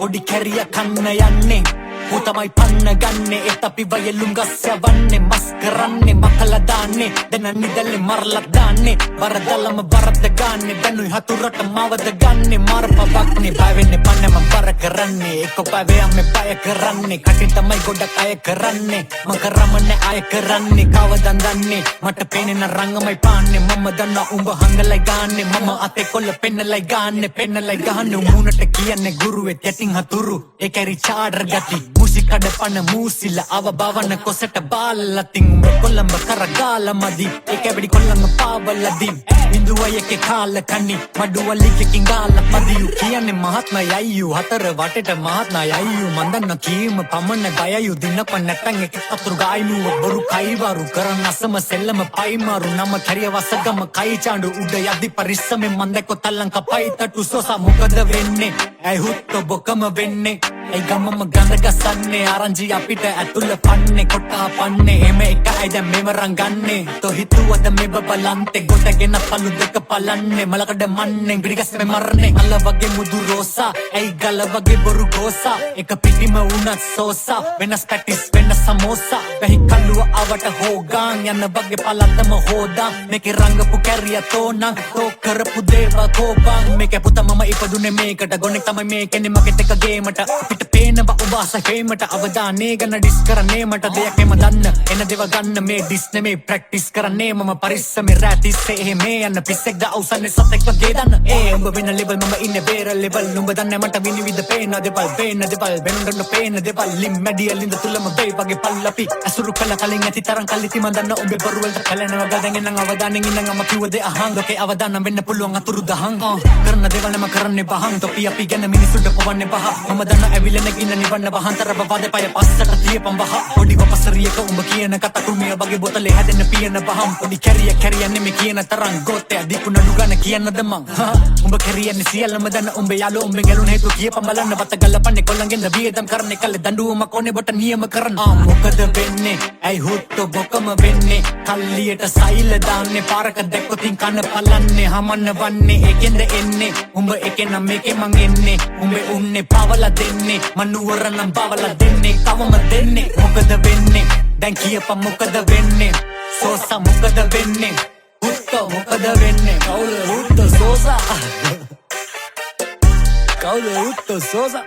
පොඩි කැරිය කන්න යන්නේ පුතමයි පන්න ගන්නේ ඒත් අපි වයලුම් ගස් යවන්නේ මස් කරන්නේ මකලා දාන්නේ දැන් නිදල්ලේ මරලා දාන්නේ වරදලම වරද ගන්නේ දැනුයි හතුරට මවද ගන්නේ මාර පවක්නේ බය වෙන්නේ පන්නේ මම බර කරන්නේ එක පවේ අම්මේ බය කරන්නේ කටින් තමයි ගොඩක් අය කරන්නේ මම කරමන්නේ අය කරන්නේ කවදන් දන්නේ මට පේන්නේ රංගමයි පාන්නේ මම දන්නා උඹ හංගලයි ගාන්නේ මම අතේ කොල්ල පෙන්නලයි ගාන්නේ මුණට කියන්නේ ගුරුවෙත් යටින් හතුරු ඒ කැරි චාඩර් ගති මුසිකඩ පන මූසිල අව බවන කොසට බාලතින් උඹ කොල්ලඹ කරගාල මදි ඒ කැබඩි කොල්ලංග පාවලදි ඉන්දුවයක කාල කනි මඩුවලිකකින් ගාල මදියු කියන්නේ මහත්මයයියු හතර වටේට මහත්මයයියු මන්දන්න කීම පමණ බයයු දිනප නැත්තන් එක අතුරු ගායිනුව බොරු කයිවරු කරන අසම සෙල්ලම පයිමාරු නම කැරිය වසගම කයි චාඬු උඩ යදි පරිස්සමෙන් මන්දක තල්ලං කපයි තටු සොසා මොකද වෙන්නේ ඇයි හුත්ත බොකම වෙන්නේ ඇයි ගමම ගඳ ගසන්නේ ආරංචි අපිට ඇතුළ පන්නේ කොටා පන්නේ එම එක ඇයි දැන් මෙව රංගන්නේ තෝ හිතුවද මෙබ බලන්තේ ගොඩගෙන පළු දෙක පලන්නේ මලකඩ මන්නේ ගිරිගස්මේ මරන්නේ අල්ල වගේ මුදු රෝසා ඇයි ගල වගේ බොරු ගෝසා එක පිටිම වුණත් සෝසා වෙනස් පැටිස් වෙනස් සමෝසා වැහි කල්ලුව අවට හෝගාන් යන වගේ පලතම හෝදා මේකේ රංගපු කැරිය තෝනං තෝ කරපු දේව කෝපං මේකේ පුතා මම ඉපදුනේ මේකට ගොනෙක් තමයි මේකනේ මගෙත් එක ගේමට අපිට පේනවා ඔබ ආස හේමට අවදානේ ගන්න ඩිස් කරන්නේ මට දෙයක් එම දන්න එන දේව ගන්න මේ ඩිස් නෙමේ ප්‍රැක්ටිස් කරන්නේ මම පරිස්සමේ රැටිස්සේ එහෙම යන්න පිස්සෙක්ද අවසන්නේ සතෙක් වගේ දන්න ඒ උඹ වෙන ලෙවල් මම ඉන්නේ බේර ලෙවල් නුඹ දන්නේ මට විනිවිද පේන දෙපල් වෙනුන්න පේන දෙපල් ලිම් මැඩියලින්ද තුලම වෙයි වගේ පල්ලපි අසුරු කළ කලින් ඇති තරම් කල්ලිති මන් දන්න උඹේ බරු වලට කලනවා ගදගෙන නම් අවදානෙන් ඉන්න මම කිව්ව දේ අහන් ලෝකේ අවදානම් වෙන්න පුළුවන් අතුරු දහන් කරන දේවල් නම කරන්නේ බහන් තොපි අපි ගැන මිනිසුන්ට පවන්නේ පහ මම දන්න ඇවිලෙන ගින්න නිවන්න වහන්තර බවද පය පස්සට තියපම් බහ පොඩි වපසරියක උඹ කියන කතා කුමිය වගේ බොතලේ හැදෙන්න පියන බහම් පොඩි කැරියන්නේ මේ කියන තරම් ගෝතේ දීපු නඩු ගන්න කියන්නද මං උඹ කැරියන්නේ සියල්ලම දන්න උඹ යාළු උඹ ගැලුන හේතු කියපම් බලන්න වත ගල්ලපන්නේ කොල්ලන්ගෙන් වියදම් කරන්නේ කල්ලේ දඬුවම කොනේ බොට නියම කරන මොකද වෙන්නේ ඇයි හුත්තු බොකම වෙන්නේ කල්ලියට සෛල දාන්නේ පාරක දැක්කොතින් කන පලන්නේ හමන්න වන්නේ ඒකෙන්ද එන්නේ උඹ එකෙන් නම් මේකේ මං එන්නේ උඹේ උන්නේ පවලා දෙන්නේ මනුවර නම් බවලා දෙන්නේ කවම දෙන්නේ මොකද වෙන්නේ දැන් කියපන් මොකද වෙන්නේ සෝසා මොකද වෙන්නේ හුත්තු මොකද වෙන්නේ කවුද හුත්තු සෝසා කවුද හුත්තු සෝසා